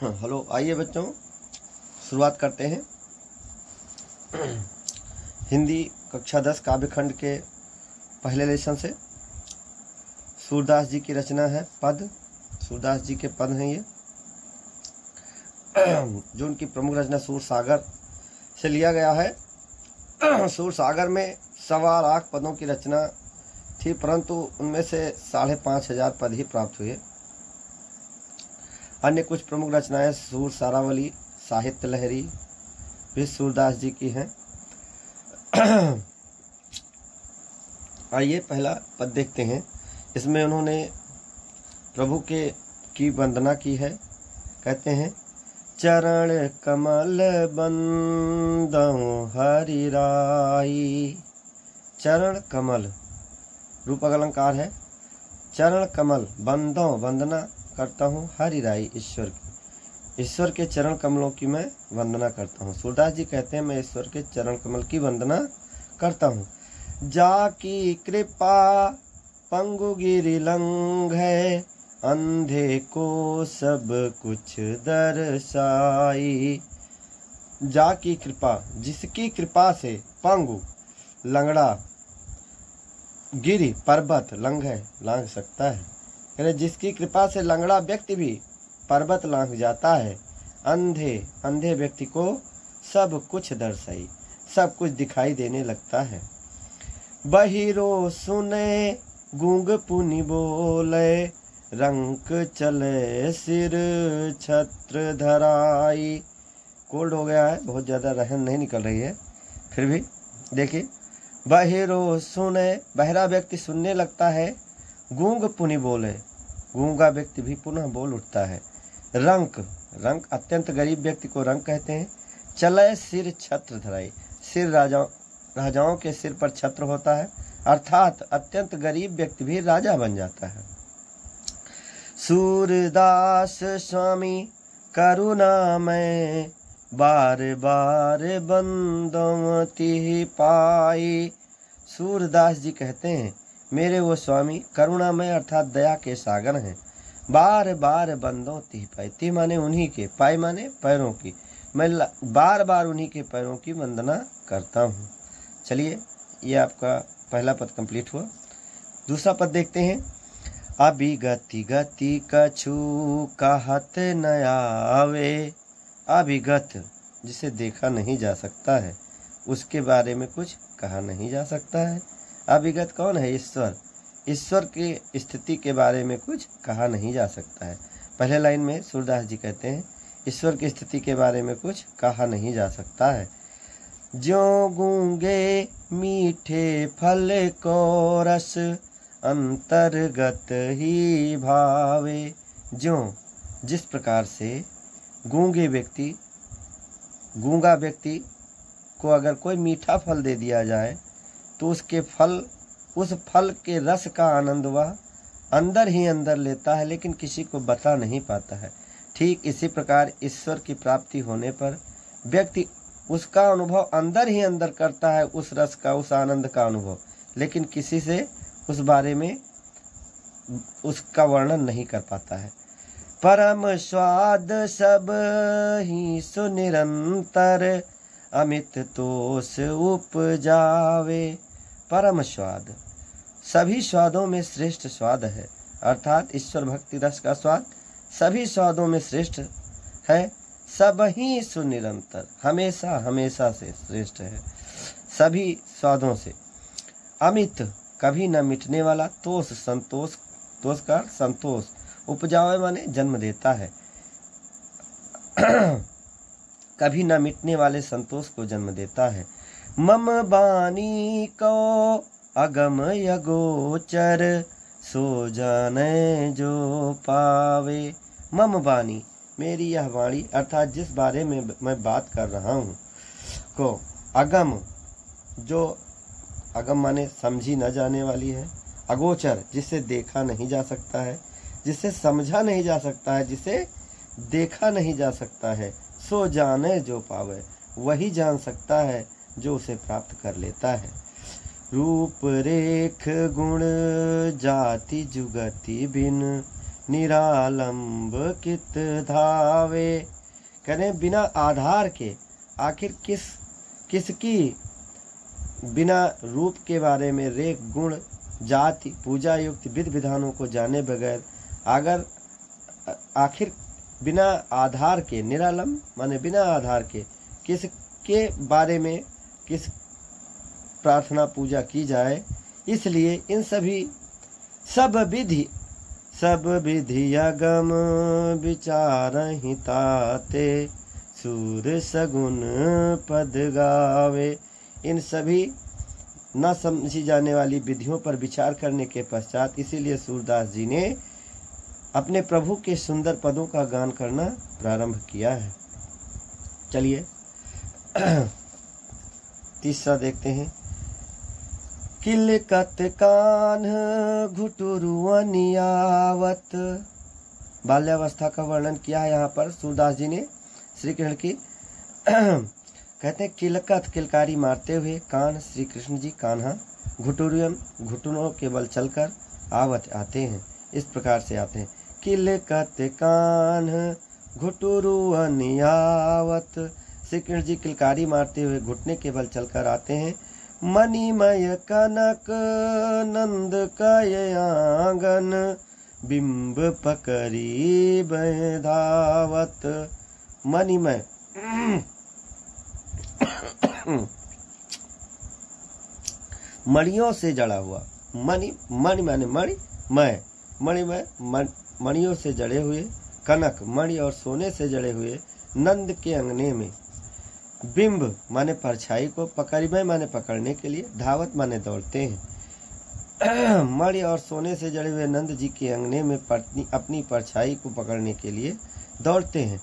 Hello, आइए बच्चों शुरुआत करते हैं। हिंदी कक्षा 10 काव्यखंड के पहले लेसन से। सूरदास जी की रचना है पद। सूरदास जी के पद हैं ये, जो उनकी प्रमुख रचना सूर सागर से लिया गया है। सूर सागर में 1.25 लाख पदों की रचना थी, परंतु उनमें से 5,500 पद ही प्राप्त हुए। अन्य कुछ प्रमुख रचनाएं सूर सारावली, साहित्य लहरी भी सूरदास जी की हैं। आइए पहला पद देखते हैं। इसमें उन्होंने प्रभु की वंदना की है। कहते हैं, चरण कमल बंदऊं हरि राई। चरण कमल रूप अलंकार है। चरण कमल बंदों वंदना करता हूँ हरि राई, ईश्वर के चरण कमलों की मैं वंदना करता हूँ। सूरदास जी कहते हैं, मैं ईश्वर के चरण कमल की वंदना करता हूँ। जाकी कृपा पंगु गिरि लंघै, अंधे को सब कुछ दर्शाई। जाकी कृपा, जिसकी कृपा से पंगु लंगड़ा, गिरि पर्वत लंघै लांघ सकता है, यानी जिसकी कृपा से लंगड़ा व्यक्ति भी पर्वत लांघ जाता है। अंधे व्यक्ति को सब कुछ दर्शाई, सब कुछ दिखाई देने लगता है। बहिरो सुने गूंग पुनि बोले, रंक चले सिर छत्र धराई। कोल्ड हो गया है, बहुत ज्यादा रहन नहीं निकल रही है, फिर भी देखिए। बहिरो सुने, बहरा व्यक्ति सुनने लगता है। गूंग पुनि बोले, गूंगा व्यक्ति भी पुनः बोल उठता है। रंक अत्यंत गरीब व्यक्ति को रंक कहते हैं। चले सिर छत्र धराई, सिर राजाओं के सिर पर छत्र होता है, अर्थात अत्यंत गरीब व्यक्ति भी राजा बन जाता है। सूरदास स्वामी करुणामय, बार बार बंदों तिहि पाई। सूरदास जी कहते हैं, मेरे वो स्वामी करुणामय अर्थात दया के सागर हैं। बार बार बंदों तिहि पाई, तिहि माने उन्हीं के, पाई माने पैरों की, मैं बार बार उन्हीं के पैरों की वंदना करता हूँ। चलिए, ये आपका पहला पद कंप्लीट हुआ। दूसरा पद देखते हैं। अभिगति गति कछु कहत न आवे। अभिगत, जिसे देखा नहीं जा सकता है, उसके बारे में कुछ कहा नहीं जा सकता है। अभिगत कौन है? ईश्वर की स्थिति के बारे में कुछ कहा नहीं जा सकता है। पहले लाइन में सूरदास जी कहते हैं, ईश्वर की स्थिति के बारे में कुछ कहा नहीं जा सकता है। ज्यों गूंगे मीठे फल को रस, अंतर्गत ही भावे। ज्यों, जिस प्रकार से गूंगा व्यक्ति को अगर कोई मीठा फल दे दिया जाए तो उस फल के रस का आनंद वह अंदर ही अंदर लेता है, लेकिन किसी को बता नहीं पाता है। ठीक इसी प्रकार ईश्वर की प्राप्ति होने पर व्यक्ति उसका अनुभव अंदर ही अंदर करता है, उस रस का, उस आनंद का अनुभव, लेकिन किसी से उस बारे में उसका वर्णन नहीं कर पाता है। परम स्वाद सब ही सुनिरंतर, अमित तोष उपजावे। परम स्वाद, सभी स्वादों में श्रेष्ठ स्वाद है, अर्थात ईश्वर भक्ति रस का स्वाद सभी स्वादों में श्रेष्ठ है। सब ही सुनिरंतर, हमेशा हमेशा से श्रेष्ठ है, सभी स्वादों से। अमित, कभी न मिटने वाला। तोष, संतोष, तोष का संतोष। उपजावे माने जन्म देता है, कभी न मिटने वाले संतोष को जन्म देता है। मम बानी को अगम यगोचर, सो जाने जो पावे। मम बानी, मेरी यह वाणी, अर्थात जिस बारे में मैं बात कर रहा हूँ, को अगम, जो अगम माने समझी न जाने वाली है। अगोचर, जिसे देखा नहीं जा सकता है, जिसे समझा नहीं जा सकता है, जिसे देखा नहीं जा सकता है। सो जाने जो पावे, वही जान सकता है जो उसे प्राप्त कर लेता है। रूप रेख गुण जाति जुगति बिन, निरालंब कित धावे। करें बिना आधार के आखिर किसकी बिना रूप के बारे में रेख गुण जाति पूजा युक्त विधि विधानों को जाने बगैर अगर आखिर बिना आधार के निरालंब माने बिना आधार के किसके बारे में किस प्रार्थना पूजा की जाए। इसलिए इन सब विधि अगम विचार हिताते सूर सगुन पद गावे। इन सभी न समझी जाने वाली विधियों पर विचार करने के पश्चात इसीलिए सूरदास जी ने अपने प्रभु के सुंदर पदों का गान करना प्रारंभ किया है। चलिए तीसरा देखते हैं। किलकत कान घुटुरुअनियावत। बाल्यावस्था का वर्णन किया है यहाँ पर सूरदास जी ने श्री कृष्ण की। कहते हैं किलकत किलकारी मारते हुए, कान श्री कृष्ण जी कान्हा, घुटुरुअन घुटनों के बल चलकर, आवत आते हैं, इस प्रकार से आते हैं। किलकत कान घुटुरुअनियावत। श्री कृष्ण जी किलकारी मारते हुए घुटने के बल चलकर आते हैं। मणिमय कनक नंद कय आंगन बिंब पकड़ी धावत। मणिमय मणियों से जड़ा हुआ, मणि माने मणिमय मणियों से जड़े हुए, कनक मणि और सोने से जड़े हुए नंद के अंगने में, बिंब माने परछाई को, पकड़िमय माने पकड़ने के लिए, धावत माने दौड़ते हैं। मणि और सोने से जड़े हुए नंद जी के अंगने में अपनी परछाई को पकड़ने के लिए दौड़ते हैं।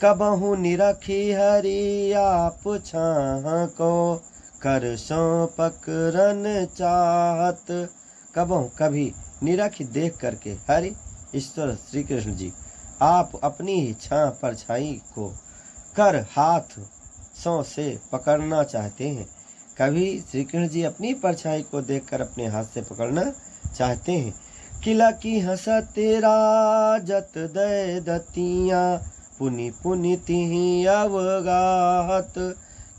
कबहू निरखी हरि आप छाह को कर सो पकड़न चाहत। कबहू कभी निरखी देख करके हरि ईश्वर श्री कृष्ण जी आप अपनी ही छाह परछाई को कर हाथ सौ से पकड़ना चाहते हैं। कभी श्री कृष्ण जी अपनी परछाई को देखकर अपने हाथ से पकड़ना चाहते हैं। किला की हंसते राजत दय दतिया पुनि पुनि तिहि अवगाहत।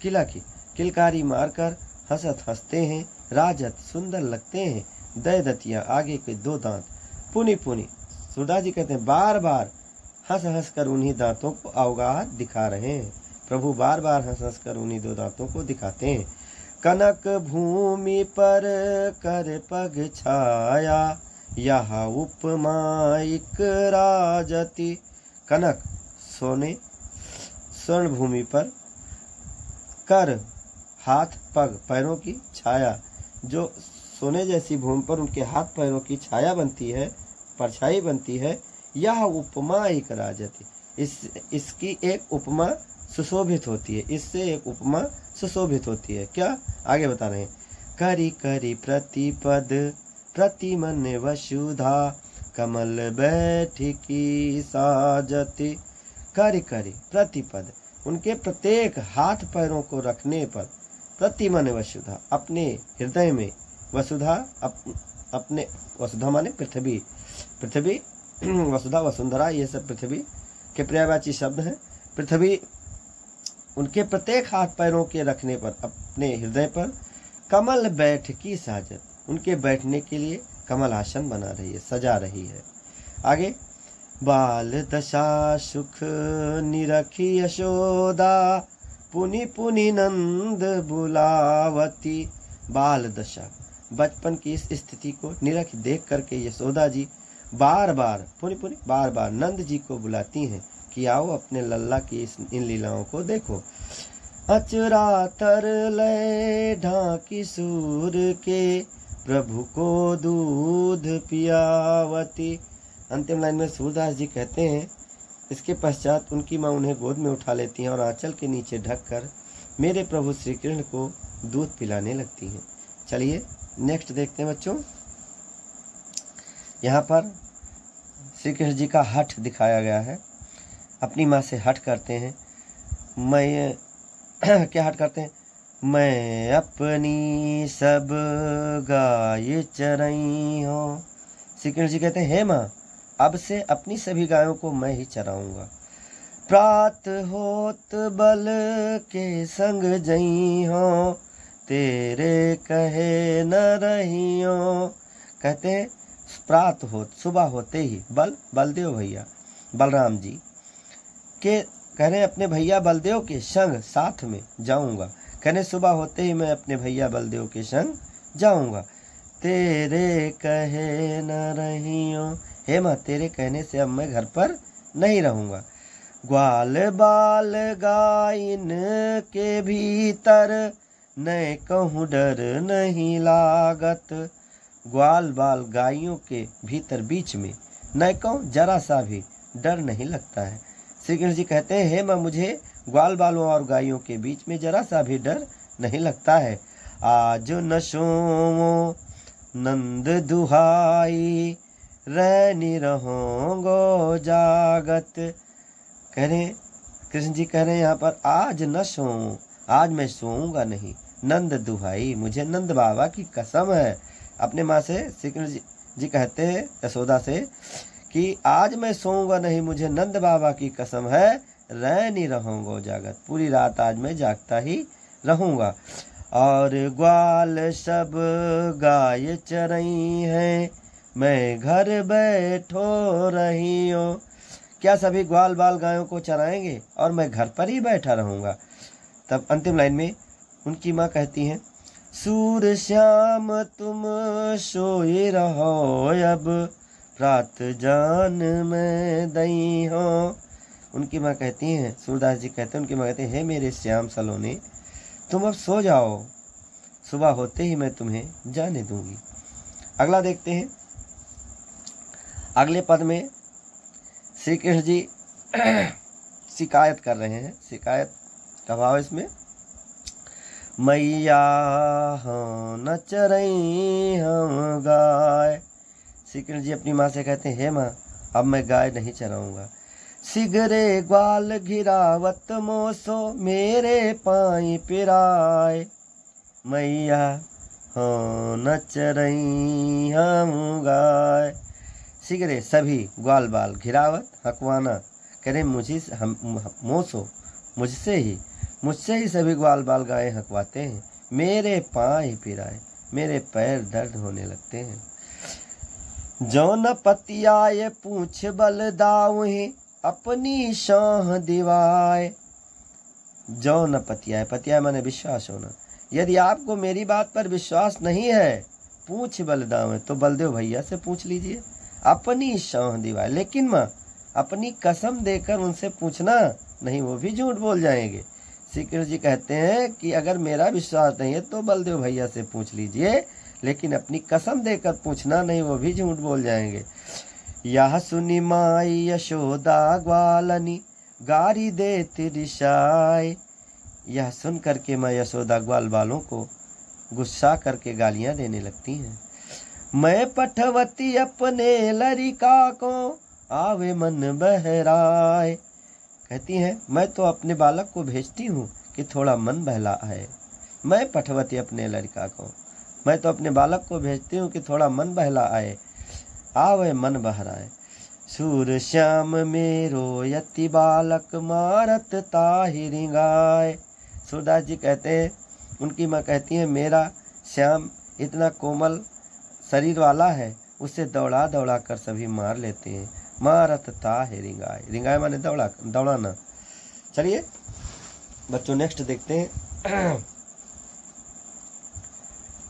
किला की किलकारी मारकर हंसत हंसते हैं, राजत सुंदर लगते हैं, दय दतिया आगे के दो दांत, पुनि पुनि सूरदास जी कहते हैं बार बार हंस हंस कर उन्हीं दांतों को अवगाहत दिखा रहे हैं। प्रभु बार बार हंस हंस कर उन्हीं दो दांतों को दिखाते हैं। कनक भूमि पर कर पग छाया यह उपमाइक राजति। कनक सोने स्वर्ण भूमि पर, कर हाथ पग पैरों की छाया, जो सोने जैसी भूमि पर उनके हाथ पैरों की छाया बनती है, परछाई बनती है। यह उपमा एक राजति, इसकी एक उपमा सुशोभित होती है, इससे एक उपमा सुशोभित होती है। क्या आगे बता रहे हैं। करी करी प्रतिपद प्रतिमन वसुधा कमल बैठकी साजति। करी करी प्रतिपद उनके प्रत्येक हाथ पैरों को रखने पर, प्रतिमन वसुधा अपने हृदय में, वसुधा अपने वसुधा माने पृथ्वी, पृथ्वी वसुधा वसुंधरा ये सब पृथ्वी के पर्यायवाची शब्द हैं। पृथ्वी उनके प्रत्येक हाथ पैरों के रखने पर अपने हृदय पर कमल बैठकी साजत, उनके बैठने के लिए कमल आसन बना रही है, सजा रही है। आगे बाल दशा सुख निरखी यशोदा पुनि पुनि नंद बुलावती। बाल दशा बचपन की इस स्थिति को निरख देख करके यशोदा जी बार बार पुनि पुनि बार बार नंद जी को बुलाती हैं कि आओ अपने लल्ला की इन लीलाओं को देखो। अचरा तर लय ढाकी सूर के प्रभु को दूध पियावती। अंतिम लाइन में सूरदास जी कहते हैं, इसके पश्चात उनकी माँ उन्हें गोद में उठा लेती हैं और आंचल के नीचे ढककर मेरे प्रभु श्री कृष्ण को दूध पिलाने लगती हैं। चलिए नेक्स्ट देखते हैं बच्चों। यहाँ पर श्री कृष्ण जी का हठ दिखाया गया है, अपनी माँ से हठ करते हैं। मैं क्या हठ करते हैं? मैं अपनी सब गाय चरई हूँ। श्री कृष्ण जी कहते हैं, हे माँ अब से अपनी सभी गायों को मैं ही चराऊंगा। प्रात होत बल के संग जई हो, तेरे कहे न रहियो। कहते हैं प्रात होत, सुबह होते ही बलदेव भैया बलराम जी के कह रहे अपने भैया बलदेव के संग साथ में जाऊंगा। कहने सुबह होते ही मैं अपने भैया बलदेव के संग जाऊंगा। तेरे कहे न रहियो, हे माँ तेरे कहने से अब मैं घर पर नहीं रहूंगा। ग्वाल बाल गाइन के भीतर, न कहूँ डर नहीं लागत। ग्वाल बाल गायों के भीतर बीच में न कहूँ जरा सा भी डर नहीं लगता है। श्री कृष्ण जी कहते हैं हे माँ मुझे ग्वाल बालों और गायों के बीच में जरा सा भी डर नहीं लगता है। आज न सोवो नंद दुहाई, रहनी रहोगो जागत। कह रहे कृष्ण जी कह रहे हैं यहाँ पर आज न सोऊं, आज मैं सोऊंगा नहीं। नंद दुहाई, मुझे नंद बाबा की कसम है। अपने माँ से श्री कृष्ण जी कहते हैं यशोदा से कि आज मैं सोऊंगा नहीं, मुझे नंद बाबा की कसम है। रह नहीं रहूंगा जागत, पूरी रात आज मैं जागता ही रहूंगा। और ग्वाल सब गाय चरई है, मैं घर बैठो रही हूँ। क्या सभी ग्वाल बाल गायों को चराएंगे और मैं घर पर ही बैठा रहूंगा। तब अंतिम लाइन में उनकी माँ कहती हैं सूर श्याम तुम सोए रहो, अब रात जान में दई हो। उनकी माँ कहती हैं, सूरदास जी कहते हैं, उनकी माँ कहती है हे मेरे श्याम सलोने तुम अब सो जाओ, सुबह होते ही मैं तुम्हें जाने दूंगी। अगला देखते हैं। अगले पद में श्री कृष्ण जी शिकायत कर रहे हैं। शिकायत का भाव इसमें मैया हम न चरई हम गाय। श्री कृष्ण जी अपनी माँ से कहते हैं हे माँ अब मैं गाय नहीं चराऊंगा। सिगरे ग्वाल घिरावत मोसो, मेरे पाई पिराए। मैया हम न चरई हम गाय। सिगरे सभी ग्वाल बाल घिरावत हकवाना, करें मुझे मोसो मुझसे ही सभी ग्वाल बाल गाय हकवाते हैं। मेरे पाँव पिराए, मेरे पैर दर्द होने लगते हैं। जौन पतियाए पूछ बल दाऊहे, अपनी शाह दिवाए। जौन पतियाए, पतियाए माने विश्वास होना। यदि आपको मेरी बात पर विश्वास नहीं है, पूछ बल दाऊहे तो बलदेव भैया से पूछ लीजिए। अपनी शाह दिवाए, लेकिन माँ अपनी कसम देकर उनसे पूछना नहीं, वो भी झूठ बोल जाएंगे। श्री कृष्ण जी कहते हैं कि अगर मेरा विश्वास नहीं है तो बलदेव भैया से पूछ लीजिए, लेकिन अपनी कसम देकर पूछना नहीं, वो भी झूठ बोल जाएंगे। यह सुनी माई यशोदा ग्वालनी, गारी देती रिशाई। यह सुन करके माँ यशोदा ग्वाल बालों को गुस्सा करके गालियां देने लगती हैं। मैं पठवती अपने लरिका को, आवे मन बहराए। कहती हैं मैं तो अपने बालक को भेजती हूँ कि थोड़ा मन बहला आए। मैं पठवती अपने लड़का को, मैं तो अपने बालक को भेजती हूँ कि थोड़ा मन बहला आए, आवे मन बहराए। सूर श्याम मेरो यति बालक, मारत ताहि रिंगाए। सूरदास जी कहते हैं, उनकी माँ कहती है मेरा श्याम इतना कोमल शरीर वाला है, उसे दौड़ा दौड़ा कर सभी मार लेते हैं। मारत ताहि रिंगाए, रिंगाए माने दौड़ाना। चलिए बच्चों नेक्स्ट देखते हैं।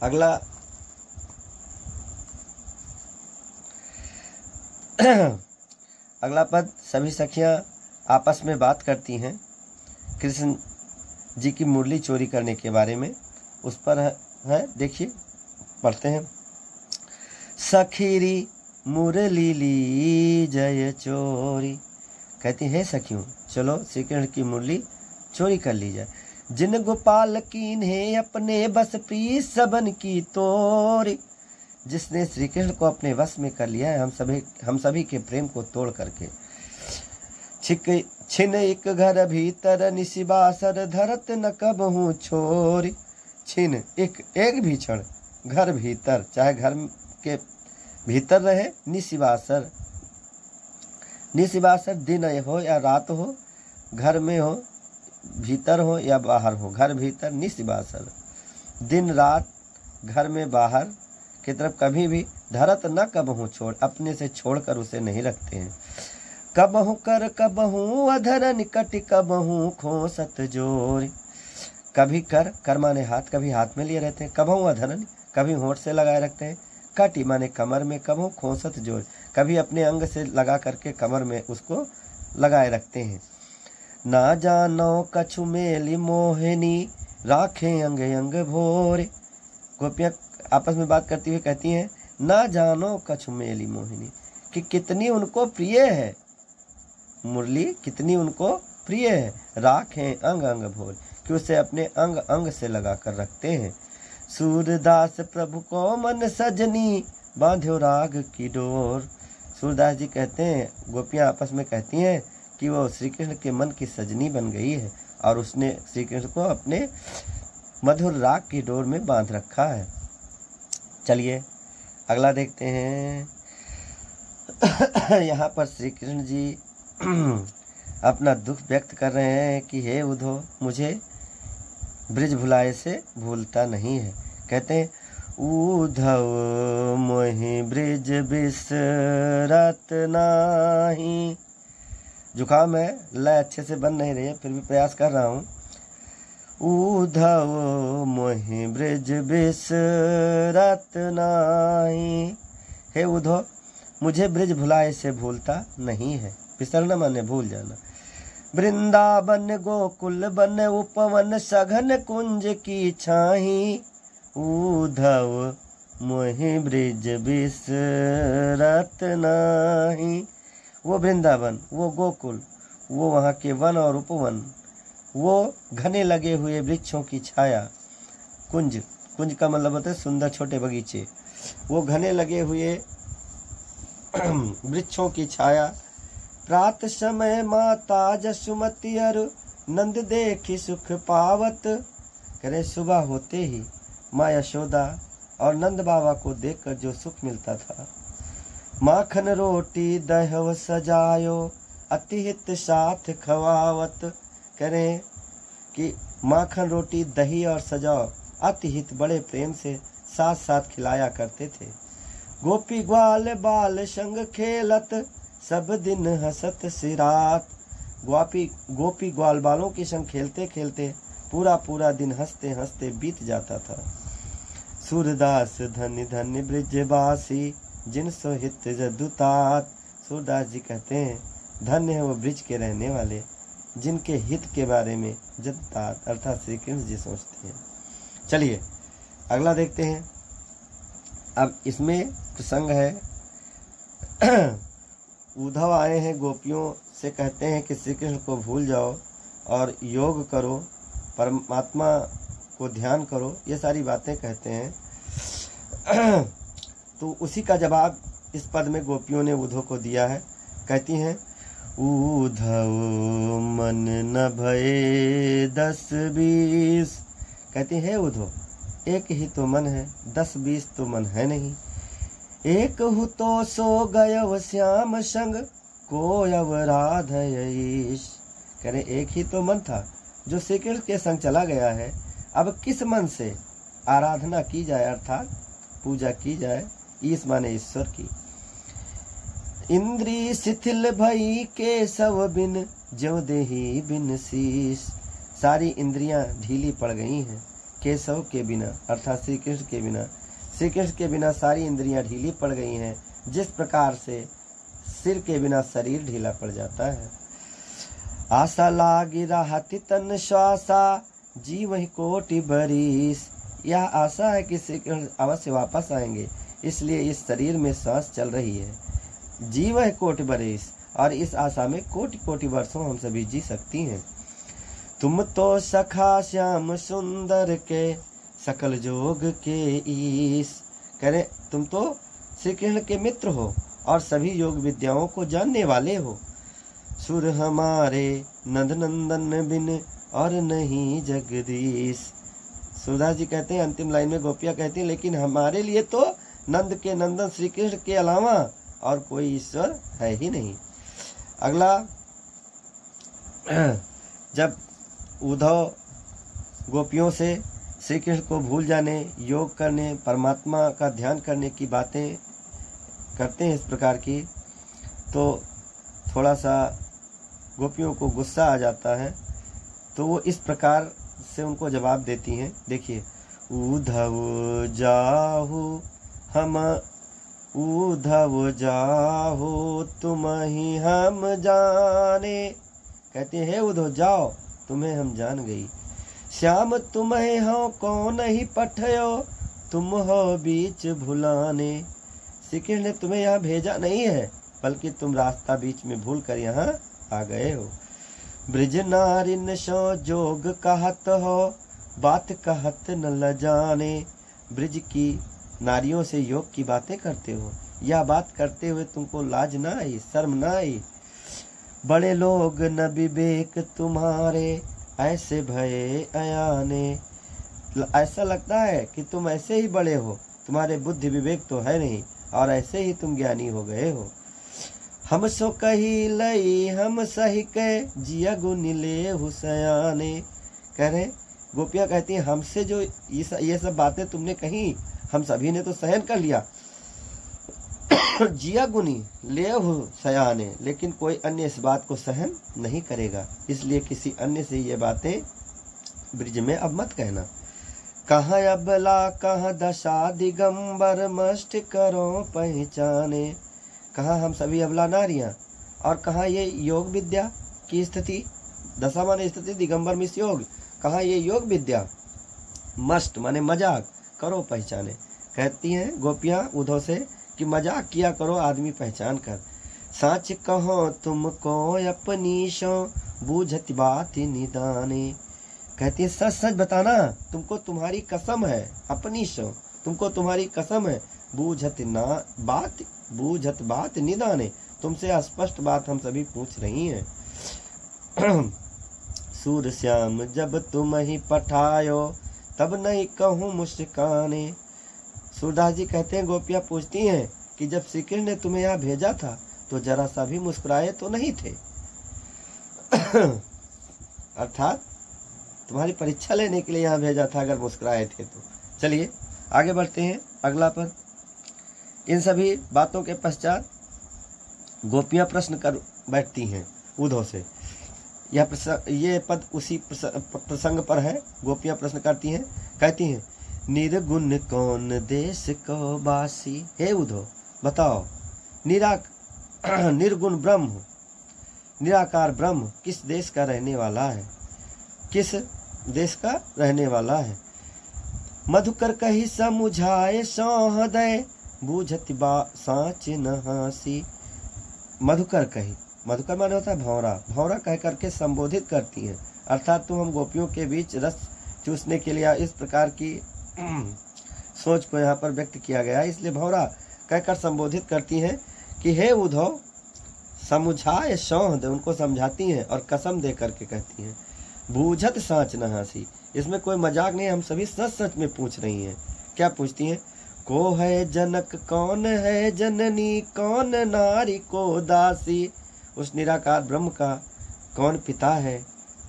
अगला अगला पद, सभी सखियां आपस में बात करती हैं कृष्ण जी की मुरली चोरी करने के बारे में, उस पर है देखिए पढ़ते हैं। सखीरी मुरली ली जय चोरी। कहती है सखियों चलो श्री कृष्ण की मुरली चोरी कर ली जाए। जिन गोपाल कीन्हे अपने बस पी, सबन की तोरी। जिसने श्री कृष्ण को अपने वश में कर लिया है, हम सभी के प्रेम को तोड़ करके। छिन एक घर भीतर, निशिबासर धरत न कबहूँ छोरी। छिन एक भी क्षण घर भीतर, चाहे घर के भीतर रहे, निशिबासर निशिबासर दिन हो या रात हो, घर में हो, भीतर हो या बाहर हो, घर भीतर निशिबासर, दिन रात, घर में बाहर की तरफ कभी भी धरत न कबहू छोड़, अपने से छोड़कर उसे नहीं रखते हैं। कबहू कर कबहू अधर निकट कबहू खोसत जोर, कभी कर माने हाथ, कभी हाथ में लिए रहते हैं, कबहू अधरन कभी होंठ से लगाए रखते हैं, कटी माने कमर में, कबहू खोसत जोर कभी अपने अंग से लगा करके कमर में उसको लगाए रखते हैं। ना जानो कछु मेली मोहिनी राखे अंग अंग भोरे, गोपियाँ आपस में बात करती हुई कहती हैं ना जानो कछु मेली मोहिनी, कि कितनी उनको प्रिय है मुरली, कितनी उनको प्रिय है। राखें अंग अंग भोर, कि उसे अपने अंग अंग से लगा कर रखते हैं। सूरदास प्रभु को मन सजनी बांध्यो राग की डोर, सूरदास जी कहते हैं, गोपियाँ आपस में कहती हैं कि वो श्री कृष्ण के मन की सजनी बन गई है और उसने श्री कृष्ण को अपने मधुर राग की डोर में बांध रखा है। चलिए अगला देखते हैं। यहाँ पर श्री कृष्ण जी अपना दुख व्यक्त कर रहे हैं कि हे उद्धव, मुझे ब्रिज भुलाए से भूलता नहीं है। कहते हैं उद्धव मोहि ब्रिज बिसरत नाही, जुकाम है, लय अच्छे से बन नहीं रही है, फिर भी प्रयास कर रहा हूँ। उद्धव मोहि ब्रिज बिसरत नाही, हे उद्धव मुझे ब्रिज भुलाए से भूलता नहीं है। बिसरना माने भूल जाना। वृंदावन गोकुल बन उपवन सघन कुंज की छाही, उद्धव मोहि ब्रिज बिसरत नाही। वो वृंदावन, वो गोकुल, वो वहाँ के वन और उपवन, वो घने लगे हुए वृक्षों की छाया, कुंज, कुंज का मतलब होता है सुंदर छोटे बगीचे, वो घने लगे हुए वृक्षों की छाया। प्रात समय माता जसुमती अरु नंद देखी सुख पावत, करे सुबह होते ही माँ यशोदा और नंद बाबा को देखकर जो सुख मिलता था। माखन रोटी दहव सजायो अति हित साथ खवावत, करें कि माखन रोटी दही और सजाओ अति हित बड़े प्रेम से साथ साथ खिलाया करते थे। गोपी ग्वाल बाल संग खेलत सब दिन हसत सिरात, गोपी ग्वाल बालों के संग खेलते खेलते पूरा पूरा दिन हंसते हंसते बीत जाता था। सूरदास धन्य धन्य ब्रिजवासी जिन सो हित जदुतात, सूरदास जी कहते हैं धन्य है वो ब्रिज के रहने वाले जिनके हित के बारे में जदुतात अर्थात श्री कृष्ण जी सोचते हैं। चलिए अगला देखते हैं। अब इसमें प्रसंग है उद्धव आए हैं, गोपियों से कहते हैं कि श्री कृष्ण को भूल जाओ और योग करो, परमात्मा को ध्यान करो, ये सारी बातें कहते हैं। तो उसी का जवाब इस पद में गोपियों ने उद्धव को दिया है। कहती हैं उद्धव मन न भये 10-20, कहती है उद्धव एक ही तो मन है, 10-20 तो मन है नहीं। एक हु तो सो गयव श्याम संग को अवराधयीश, कह रहे एक ही तो मन था जो श्री कृष्ण के संग चला गया है, अब किस मन से आराधना की जाए अर्थात पूजा की जाए, ईश माने ईश्वर की। इंद्री शिथिल भई केशव बिन ज्यों देही बिन शीश, सारी इंद्रियां ढीली पड़ गई हैं केशव के बिना अर्थात श्री कृष्ण के बिना। श्री कृष्ण के बिना सारी इंद्रियां ढीली पड़ गई हैं, जिस प्रकार से सिर के बिना शरीर ढीला पड़ जाता है। आशा लागी राहति तन श्वासा जीव ही कोटि बरीस, यह आशा है कि श्री कृष्ण अवश्य वापस आएंगे, इसलिए इस शरीर में सांस चल रही है। जीव है कोटि बरीस, और इस आशा में कोटि कोटि वर्षों हम सभी जी सकती हैं। तुम तो सखा श्याम सुंदर के सकल जोग के ईश, करें तुम तो श्री कृष्ण के मित्र हो और सभी योग विद्याओं को जानने वाले हो। सुर हमारे नंद नंदन बिन और नहीं जगदीश, सुधा जी कहते हैं अंतिम लाइन में गोपियाँ कहती हैं लेकिन हमारे लिए तो नंद के नंदन श्री कृष्ण के अलावा और कोई ईश्वर है ही नहीं। अगला, जब उद्धव गोपियों से श्री कृष्ण को भूल जाने, योग करने, परमात्मा का ध्यान करने की बातें करते हैं इस प्रकार की, तो थोड़ा सा गोपियों को गुस्सा आ जाता है। तो वो इस प्रकार से उनको जवाब देती हैं। देखिए, उद्धव जाहु हम, उद्धव जाहो तुम ही हम जाने। कहते हैं, हे उद्धव जाओ, तुम्हें हम जान गई। श्याम तुम्हें हो कौन ही पठयो, तुम हो बीच भुलाने। श्री कृष्ण ने तुम्हें यहाँ भेजा नहीं है, बल्कि तुम रास्ता बीच में भूल कर यहाँ आ गए हो। ब्रिज नारिन सो जोग कहत हो, बात कहत न लजाने। ब्रिज की नारियों से योग की बातें करते हो, यह बात करते हुए तुमको लाज ना आई, शर्म ना आई। बड़े लोग न विवेक तुम्हारे, ऐसे भये अयाने। ऐसा लगता है कि तुम ऐसे ही बड़े हो, तुम्हारे बुद्धि विवेक तो है नहीं, और ऐसे ही तुम ज्ञानी हो गए हो। हम सो कही लई हम सही के, जिया गुन ले हुसयाने। कह रहे, गोपियाँ कहती हैं, हमसे जो ये सब बातें तुमने कही, हम सभी ने तो सहन कर लिया। जिया गुनी ले हुसयाने, लेकिन कोई अन्य इस बात को सहन नहीं करेगा, इसलिए किसी अन्य से ये बातें ब्रिज में अब मत कहना। कहाँ अबला कहाँ दशा दिगंबर, मष्ट करो पहचाने। कहाँ हम सभी अबला नारियां, और कहाँ ये योग विद्या की स्थिति, दशा माने स्थिति, दिगंबर मिस योग, कहाँ ये योग विद्या, मस्ट माने मजाक, करो पहचाने। कहती हैं गोपियां उद्धव से कि मजाक किया करो आदमी पहचान कर। साच कहो तुमको अपनी शो, बूझत बात निदाने। कहती है, सच सच बताना, तुमको तुम्हारी कसम है, अपनी शो, तुमको तुम्हारी कसम है। बूझत बात निदाने, तुमसे स्पष्ट बात हम सभी पूछ रही हैं। सूर श्याम जब तुम ही पठायो, तब नहीं कहूँ मुस्काने। सूरदास जी कहते हैं, गोपियाँ पूछती हैं कि जब श्री कृष्ण ने तुम्हें यहाँ भेजा था, तो जरा सा भी मुस्कुराए तो नहीं थे। अर्थात तुम्हारी परीक्षा लेने के लिए यहाँ भेजा था, अगर मुस्कुराए थे तो। चलिए आगे बढ़ते हैं अगला पद। इन सभी बातों के पश्चात गोपियाँ प्रश्न कर बैठती हैं उद्धव से। ये पद उसी प्रसंग पर है। गोपियाँ प्रश्न करती हैं, कहती हैं, निर्गुण कौन देश को बासी। हे उद्धव बताओ, निर्गुण ब्रह्म, निराकार ब्रह्म किस देश का रहने वाला है, किस देश का रहने वाला है। मधुकर कही समुझाए सौहृदय, बूझति बा साच न हासी। मधुकर कही, मधुकर माने होता है भौरा, भौरा कह करके संबोधित करती हैं। अर्थात तुम हम गोपियों के बीच रस चूसने के लिए इस प्रकार की सोच को यहाँ पर व्यक्त किया गया है, इसलिए भौरा कहकर संबोधित करती हैं कि हे उद्धव, समुझाए सौहृदय, उनको समझाती हैं और कसम दे करके कहती हैं, बूझत साच न हासी। इसमें कोई मजाक नहीं, हम सभी सच सच में पूछ रही हैं। क्या पूछती हैं? को है जनक, कौन है जननी, कौन नारी को दासी। उस निराकार ब्रह्म का कौन पिता है,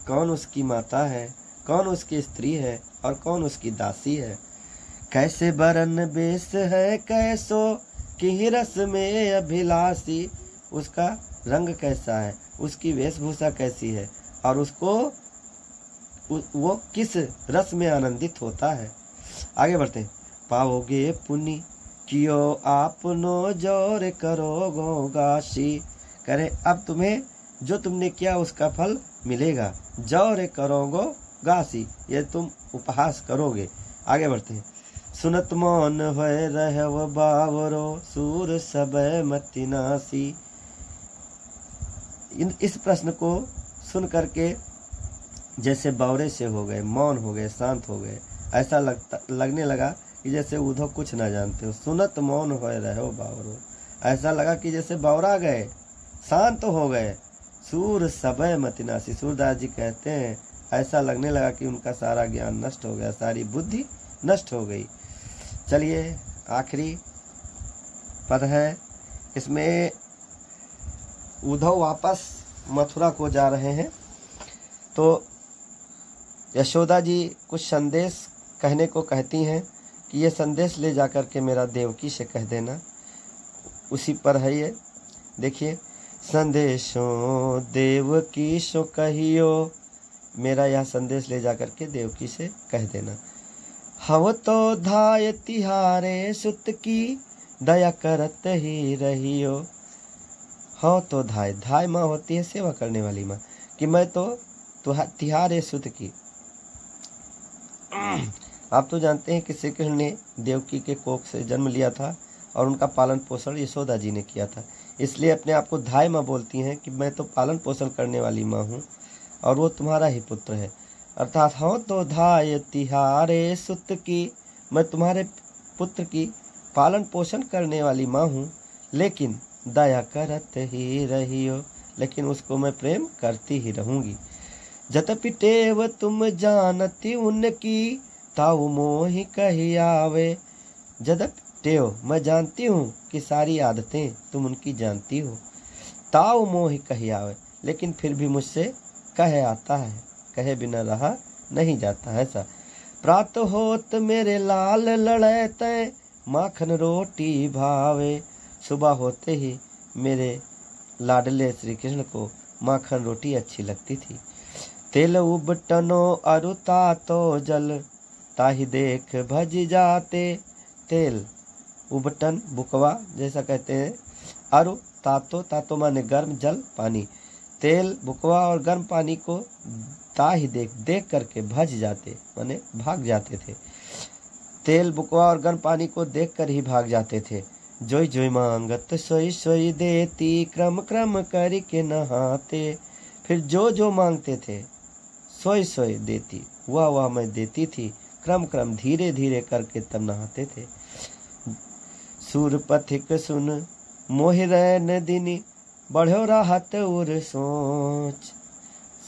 कौन उसकी माता है, कौन उसकी स्त्री है और कौन उसकी दासी है। कैसे बरन बेस है कैसो, कि रस में अभिलाषी। उसका रंग कैसा है, उसकी वेशभूषा कैसी है और उसको वो किस रस में आनंदित होता है। आगे बढ़ते हैं। पाओगे पुण्य कियो आपनो, जोर करो गोगासी। करे अब तुम्हें जो तुमने किया उसका फल मिलेगा। जोर करोगो गासी, ये तुम उपहास करोगे। आगे बढ़ते हैं। सुनत मौन होए रहव बावरो, सूर सब मति नासी। इस प्रश्न को सुन करके जैसे बावरे से हो गए, मौन हो गए, शांत हो गए। ऐसा लगने लगा कि जैसे उद्धव कुछ ना जानते हो। सुनत मौन होए रहो बावरो, ऐसा लगा कि जैसे बावरा गए, शांत हो गए। सूर सबय मतिनासी, सूरदास जी कहते हैं ऐसा लगने लगा कि उनका सारा ज्ञान नष्ट हो गया, सारी बुद्धि नष्ट हो गई। चलिए आखिरी पद है, इसमें उद्धव वापस मथुरा को जा रहे हैं, तो यशोदा जी कुछ संदेश कहने को कहती हैं कि ये संदेश ले जाकर के मेरा देवकी से कह देना। उसी पर है ये, देखिए, संदेशों देवकी सो कहियो, मेरा यह संदेश ले जाकर के देवकी से कह देना। हव तो धाय तिहारे सुत की, दया करत ही रहियो। हाँ तो धाय, धाय माँ होती है सेवा करने वाली माँ, कि मैं तो तिहारे सुत की। आप तो जानते हैं कि श्री कृष्ण ने देवकी के कोख से जन्म लिया था और उनका पालन पोषण यशोदा जी ने किया था, इसलिए अपने आप को धाय माँ बोलती हैं कि मैं तो पालन पोषण करने वाली माँ हूँ और वो तुम्हारा ही पुत्र है। अर्थात हाँ तो धाय तिहारे सुत की, मैं तुम्हारे पुत्र की पालन पोषण करने वाली माँ हूँ, लेकिन दया करत ही रहियो, लेकिन उसको मैं प्रेम करती ही रहूँगी। जतपि टेव तुम जानती उनकी, ताऊ मोहि कही आवे। जदपि टेव, मैं जानती हूँ कि सारी आदतें तुम उनकी जानती हो। ताऊ मोहि कही आवे, लेकिन फिर भी मुझसे कहे आता है, कहे बिना रहा नहीं जाता है। ऐसा प्रात होत मेरे लाल लड़ते, माखन रोटी भावे। सुबह होते ही मेरे लाडले श्री कृष्ण को माखन रोटी अच्छी लगती थी। तेल उबटनो अरुता तो जल, ताहि देख भज जाते। तेल उबटन बुकवा जैसा कहते हैं, अरु तातो, तातो माने गर्म, जल पानी। तेल बुकवा और गर्म पानी को ताहि देख, देख करके भज जाते माने भाग जाते थे। तेल बुकवा और गर्म पानी को देख कर ही भाग जाते थे। जोई जोई मांगत सोई सोई देती, क्रम क्रम करी के नहाते। फिर जो जो मांगते थे सोई सोई देती, वह वह मैं देती थी, क्रम क्रम धीरे धीरे करके तब नहाते थे। सूर पथिक सुन मोहि रैन दिनी, बढ़ो राहत उर सोच।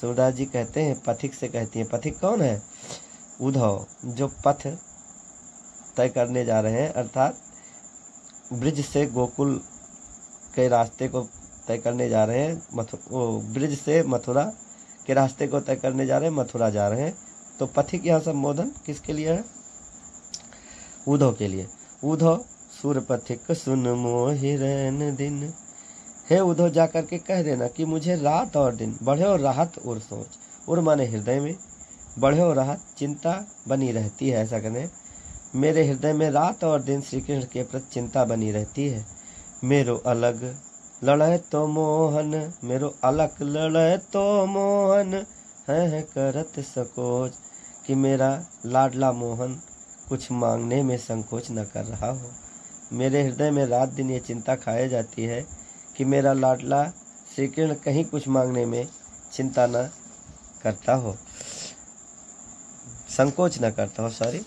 सूरदास जी कहते हैं, पथिक से कहती हैं, पथिक कौन है? उद्धव, जो पथ तय करने जा रहे हैं, अर्थात ब्रिज से गोकुल के रास्ते को तय करने जा रहे हैं। ब्रिज से मथुरा के रास्ते को तय करने जा रहे हैं, मथुरा जा रहे हैं। तो पथिक यहाँ संबोधन किसके लिए है? उद्धव के लिए। उद्धव सूर पथिक सुन मोहि रैन दिन। हे उद्धव, जाकर के कह देना कि मुझे रात और दिन बढ़े और राहत और सोच, और माने हृदय में बढ़े और राहत चिंता बनी रहती है। ऐसा कहने, मेरे हृदय में रात और दिन श्री कृष्ण के प्रति चिंता बनी रहती है। मेरो अलग लड़े तो मोहन, मेरो अलग लड़े तो मोहन, है करत सकोच। कि मेरा लाडला मोहन कुछ मांगने में संकोच न कर रहा हो। मेरे हृदय में रात दिन ये चिंता खाए जाती है कि मेरा लाडला श्री कृष्ण कहीं कुछ मांगने में चिंता न करता हो, संकोच न करता हो, सॉरी।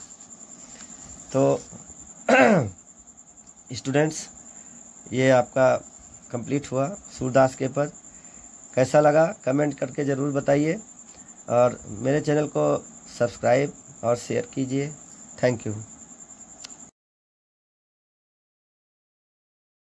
तो स्टूडेंट्स, ये आपका कंप्लीट हुआ सूरदास के पद। कैसा लगा कमेंट करके ज़रूर बताइए, और मेरे चैनल को सब्सक्राइब और शेयर कीजिए। Thank you.